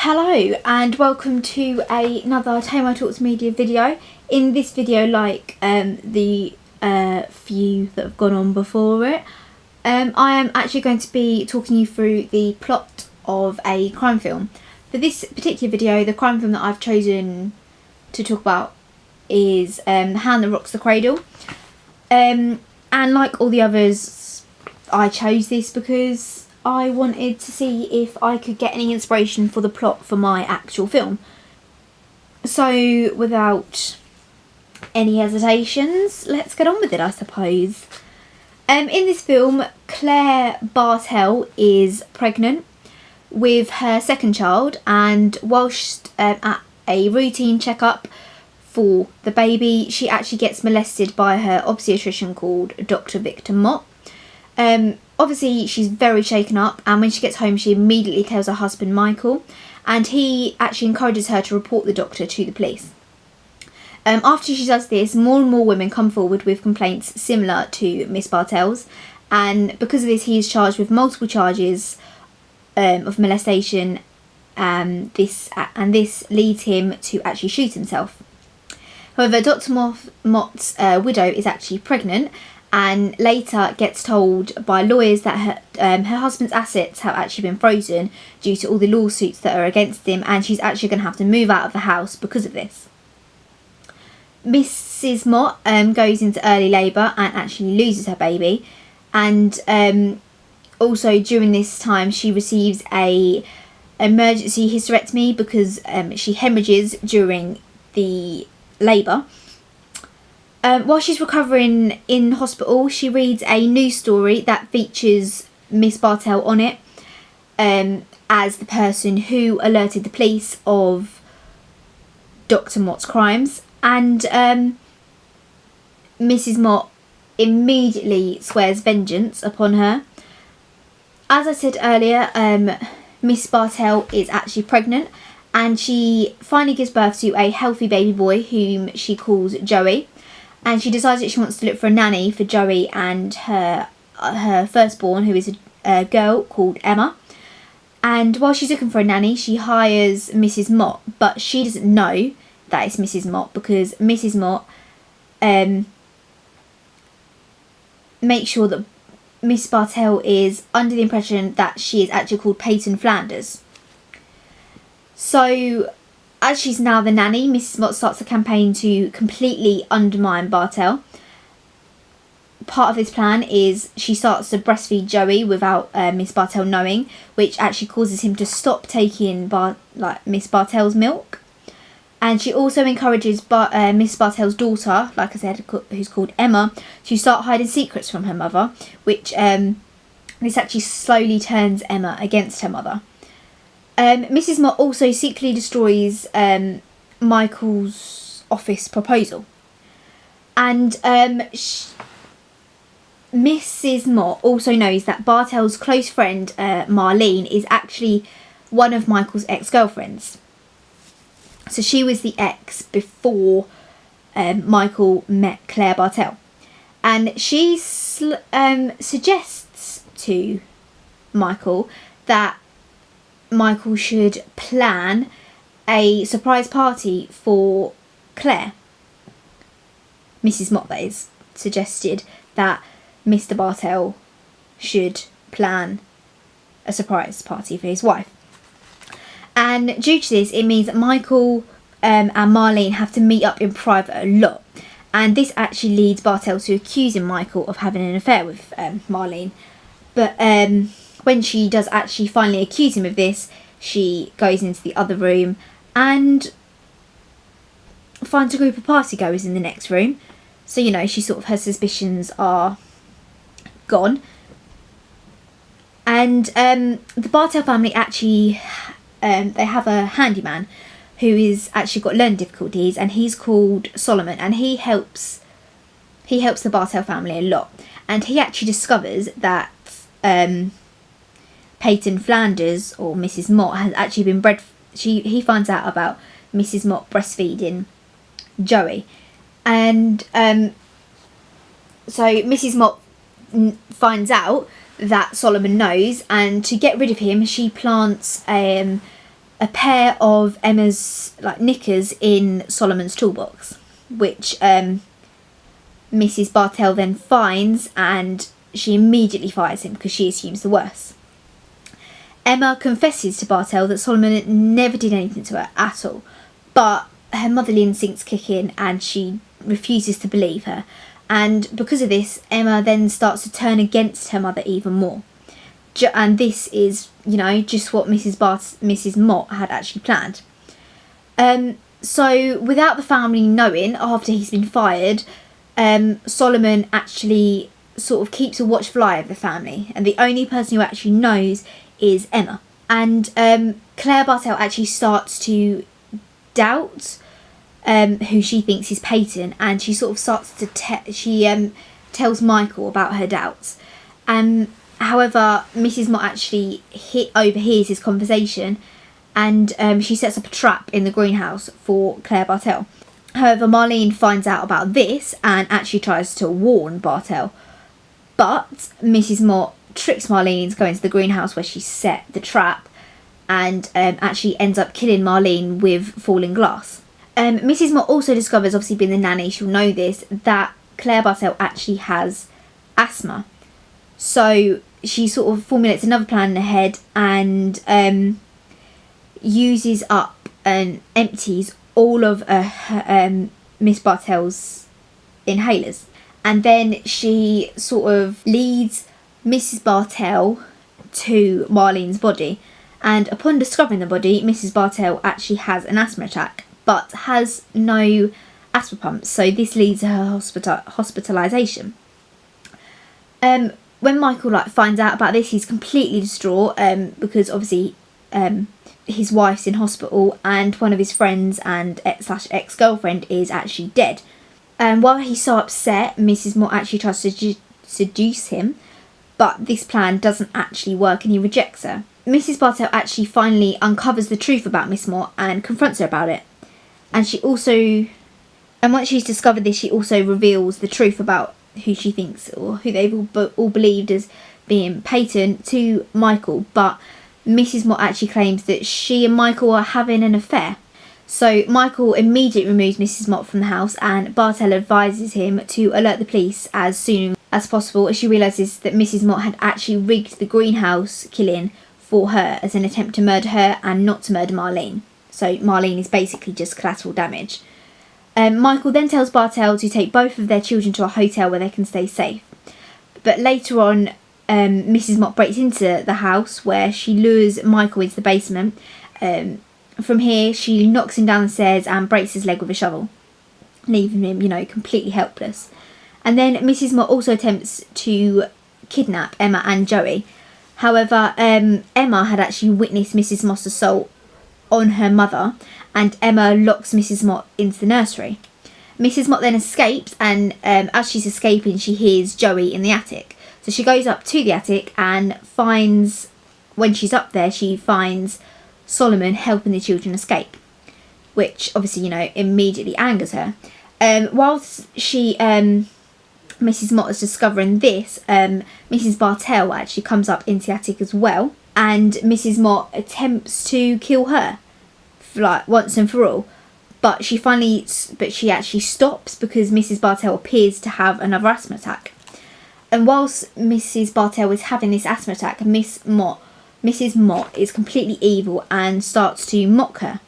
Hello and welcome to another Tamar Talks Media video. In this video, like the few that have gone on before it, I am actually going to be talking you through the plot of a crime film. For this particular video, the crime film that I've chosen to talk about is The Hand That Rocks the Cradle. And like all the others, I chose this because I wanted to see if I could get any inspiration for the plot for my actual film. So without any hesitations, let's get on with it, I suppose. In this film, Claire Bartell is pregnant with her second child, and whilst at a routine checkup for the baby, she actually gets molested by her obstetrician called Dr. Victor Mott. Obviously she's very shaken up, and when she gets home she immediately tells her husband Michael, and he actually encourages her to report the doctor to the police. After she does this, more and more women come forward with complaints similar to Miss Bartell's, and because of this he is charged with multiple charges of molestation, and this leads him to actually shoot himself. However, Dr. Mott's widow is actually pregnant, and later gets told by lawyers that her husband's assets have actually been frozen due to all the lawsuits that are against him, and she's actually going to have to move out of the house because of this. Mrs. Mott goes into early labour and actually loses her baby, and also during this time she receives a emergency hysterectomy because she hemorrhages during the labour. While she's recovering in hospital, she reads a news story that features Miss Bartell on it as the person who alerted the police of Dr. Mott's crimes, and Mrs. Mott immediately swears vengeance upon her. As I said earlier, Miss Bartell is actually pregnant, and she finally gives birth to a healthy baby boy whom she calls Joey. And she decides that she wants to look for a nanny for Joey and her firstborn, who is a girl called Emma. And while she's looking for a nanny, she hires Mrs. Mott, but she doesn't know that it's Mrs. Mott because Mrs. Mott makes sure that Miss Bartell is under the impression that she is actually called Peyton Flanders. So as she's now the nanny, Mrs. Mott starts a campaign to completely undermine Bartell. Part of this plan is she starts to breastfeed Joey without Miss Bartell knowing, which actually causes him to stop taking Miss Bartell's milk. And she also encourages Miss Bartell's daughter, like I said, who's called Emma, to start hiding secrets from her mother, which this actually slowly turns Emma against her mother. Mrs. Mott also secretly destroys Michael's office proposal. And Mrs. Mott also knows that Bartell's close friend, Marlene, is actually one of Michael's ex-girlfriends. So she was the ex before Michael met Claire Bartell. And she suggests to Michael that Michael should plan a surprise party for Claire. Mrs. Mott, that is, suggested that Mr. Bartell should plan a surprise party for his wife. And due to this, it means that Michael and Marlene have to meet up in private a lot. And this actually leads Bartell to accusing Michael of having an affair with Marlene. But when she does actually finally accuse him of this, she goes into the other room and finds a group of partygoers in the next room. So, you know, her suspicions are gone. And the Bartell family actually, they have a handyman who is actually got learning difficulties, and he's called Solomon, and he helps the Bartell family a lot. And he actually discovers that Peyton Flanders, or Mrs. Mott, has actually been he finds out about Mrs. Mott breastfeeding Joey. And so Mrs. Mott finds out that Solomon knows, and to get rid of him she plants a pair of Emma's like knickers in Solomon's toolbox, which Mrs. Bartell then finds, and she immediately fires him because she assumes the worst. Emma confesses to Bartell that Solomon never did anything to her at all, but her motherly instincts kick in and she refuses to believe her. And because of this, Emma then starts to turn against her mother even more. And this is, you know, just what Mrs. Mott had actually planned. So without the family knowing, after he's been fired, Solomon actually sort of keeps a watchful eye of the family, and the only person who actually knows is Emma. And Claire Bartell actually starts to doubt who she thinks is Peyton, and she sort of starts to tells Michael about her doubts. However, Mrs. Mott actually overhears his conversation, and she sets up a trap in the greenhouse for Claire Bartell. However, Marlene finds out about this and actually tries to warn Bartell, but Mrs. Mott tricks Marlene into going to the greenhouse where she set the trap, and actually ends up killing Marlene with falling glass. Mrs. Mott also discovers, obviously being the nanny, she'll know this, that Claire Bartell actually has asthma. So she sort of formulates another plan in her head and uses up and empties all of Miss Bartell's inhalers. And then she sort of leads Mrs. Bartell to Marlene's body. And upon discovering the body, Mrs. Bartell actually has an asthma attack, but has no asthma pumps. So this leads to her hospitalisation. When Michael finds out about this, he's completely distraught because obviously his wife's in hospital and one of his friends and ex-girlfriend is actually dead. And while he's so upset, Mrs. Mott actually tries to seduce him, but this plan doesn't actually work and he rejects her. Mrs. Bartell actually finally uncovers the truth about Miss Mott and confronts her about it. And once she's discovered this, she also reveals the truth about who she thinks, or who they've all believed as being Peyton, to Michael. But Mrs. Mott actually claims that she and Michael are having an affair. So Michael immediately removes Mrs. Mott from the house, and Bartell advises him to alert the police as soon as possible, as she realises that Mrs. Mott had actually rigged the greenhouse killing for her as an attempt to murder her and not to murder Marlene. So Marlene is basically just collateral damage. Michael then tells Bartell to take both of their children to a hotel where they can stay safe. But later on, Mrs. Mott breaks into the house where she lures Michael into the basement. From here, she knocks him down the stairs and breaks his leg with a shovel, leaving him, completely helpless. And then Mrs. Mott also attempts to kidnap Emma and Joey. However, Emma had actually witnessed Mrs. Mott's assault on her mother, and Emma locks Mrs. Mott into the nursery. Mrs. Mott then escapes, and as she's escaping, she hears Joey in the attic. So she goes up to the attic and when she's up there, she finds Solomon helping the children escape, which obviously, immediately angers her. Whilst Mrs. Mott is discovering this, Mrs. Bartell actually comes up into the attic as well, and Mrs. Mott attempts to kill her, once and for all. But she actually stops because Mrs. Bartell appears to have another asthma attack. And whilst Mrs. Bartell is having this asthma attack, Mrs. Mott is completely evil and starts to mock her.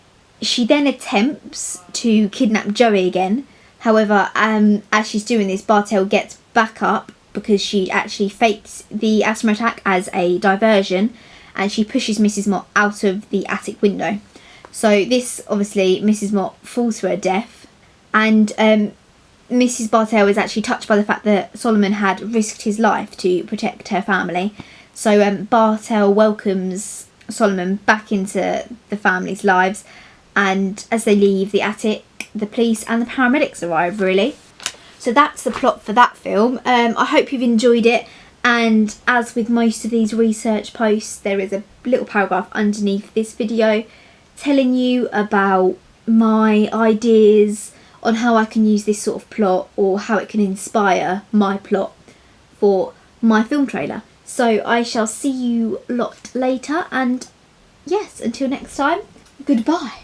She then attempts to kidnap Joey again. However, as she's doing this, Bartell gets back up because she actually faked the asthma attack as a diversion, and she pushes Mrs. Mott out of the attic window. So this, obviously, Mrs. Mott falls to her death, and Mrs. Bartell is actually touched by the fact that Solomon had risked his life to protect her family. So Bartell welcomes Solomon back into the family's lives, and as they leave the attic, the police and the paramedics arrive, really. So that's the plot for that film. I hope you've enjoyed it, and as with most of these research posts, there is a little paragraph underneath this video telling you about my ideas on how I can use this sort of plot, or how it can inspire my plot for my film trailer. So I shall see you lot later, and yes, until next time, goodbye.